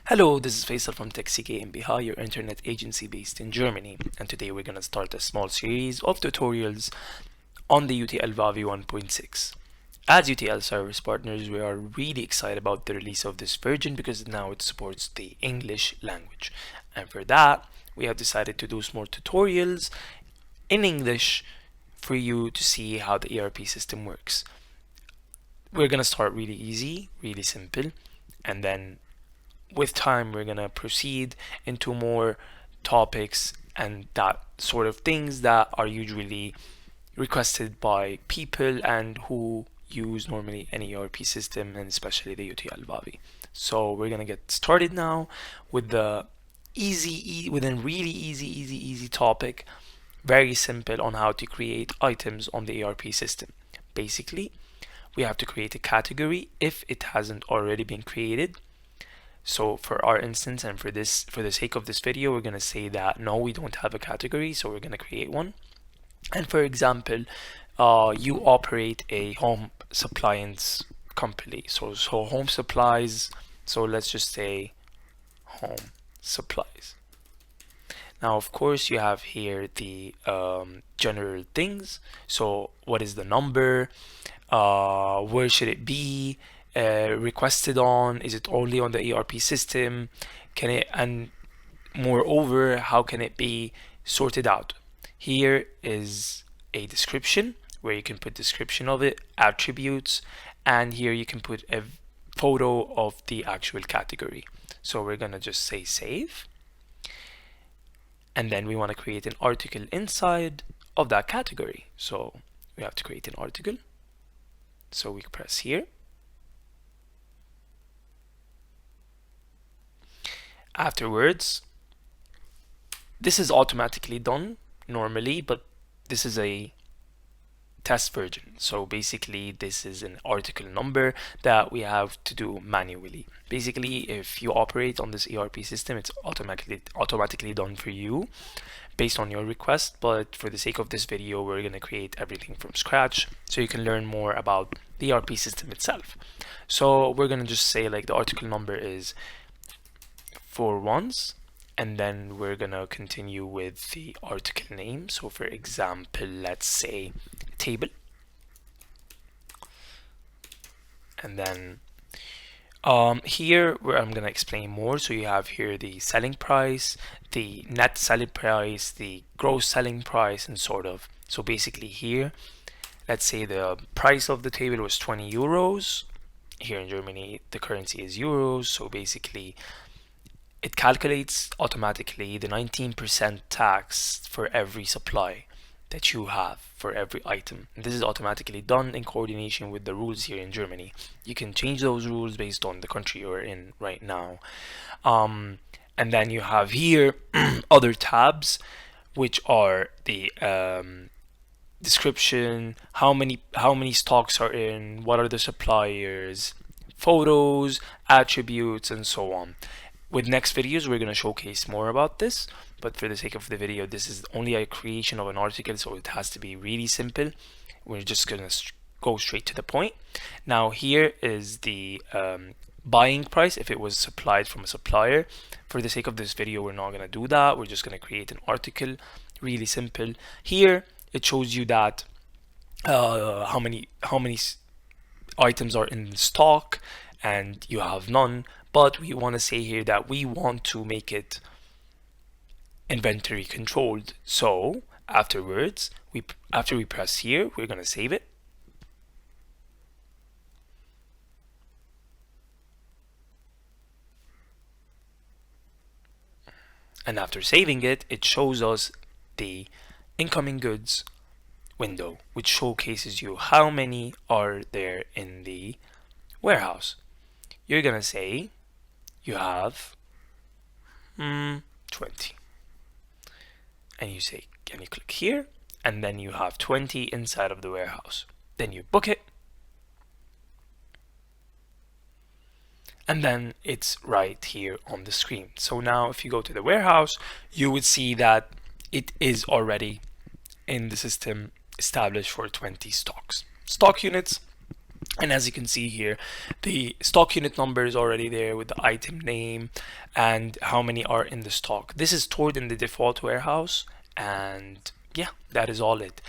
Hello, this is Faisal from Tecsee GmbH, your internet agency based in Germany, and today we're going to start a small series of tutorials on the JTL Wawi 1.6. As JTL service partners, we are really excited about the release of this version because now it supports the English language. And for that, we have decided to do some more tutorials in English for you to see how the ERP system works. We're going to start really easy, really simple, and then with time we're gonna proceed into more topics and that sort of things that are usually requested by people and who use normally any ERP system, and especially the JTL Wawi. So we're gonna get started now with the with a really easy topic, very simple, on how to create items on the ERP system. Basically, we have to create a category if it hasn't already been created. So for our instance, and for the sake of this video, we're going to say that no, we don't have a category, so we're going to create one. And for example, you operate a home appliance company. So home supplies. So let's just say home supplies. Now, of course, you have here the general things. So what is the number? Where should it be requested on? Is it only on the ERP system? Can it, and moreover, how can it be sorted out? Here is a description where you can put description of it, attributes, and here you can put a photo of the actual category. So we're gonna just say save, and then we want to create an article inside of that category. So we have to create an article. So we press here. Afterwards, this is automatically done normally, but this is a test version. So basically, this is an article number that we have to do manually. Basically, if you operate on this ERP system, it's automatically done for you based on your request. But for the sake of this video, we're going to create everything from scratch so you can learn more about the ERP system itself. So we're going to just say like the article number is 4 ones, and then we're gonna continue with the article name. So for example, let's say table, and then here where I'm gonna explain more. So you have here the selling price, the net selling price, the gross selling price, and sort of. So basically here, let's say the price of the table was 20 euros. Here in Germany, the currency is euros. So basically, it calculates automatically the 19% tax for every supply that you have for every item. And this is automatically done in coordination with the rules here in Germany. You can change those rules based on the country you're in right now. And then you have here other tabs, which are the description, how many stocks are in, what are the suppliers, photos, attributes, and so on. With next videos, we're going to showcase more about this, but for the sake of the video, this is only a creation of an article, so it has to be really simple. We're just going to go straight to the point. Now here is the buying price if it was supplied from a supplier. For the sake of this video, we're not going to do that. We're just going to create an article, really simple. Here it shows you that how many items are in stock, and you have none. But we want to say here that we want to make it inventory controlled. So afterwards, after we press here, we're going to save it. And after saving it, it shows us the incoming goods window, which showcases you how many are there in the warehouse. You're going to say you have 20, and you say, can you click here, and then you have 20 inside of the warehouse. Then you book it, and then it's right here on the screen. So now if you go to the warehouse, you would see that it is already in the system established for 20 stock units. And as you can see here, the stock unit number is already there with the item name and how many are in the stock. This is stored in the default warehouse, and yeah, that is all it.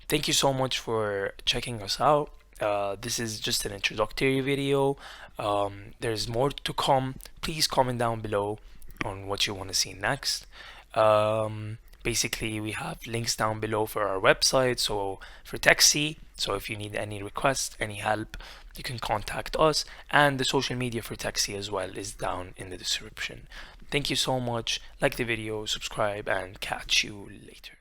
Thank you so much for checking us out. This is just an introductory video. There's more to come. Please comment down below on what you want to see next. Basically, we have links down below for our website, so for Tecsee. So if you need any requests, any help, you can contact us. And the social media for Tecsee as well is down in the description. Thank you so much. Like the video, subscribe, and catch you later.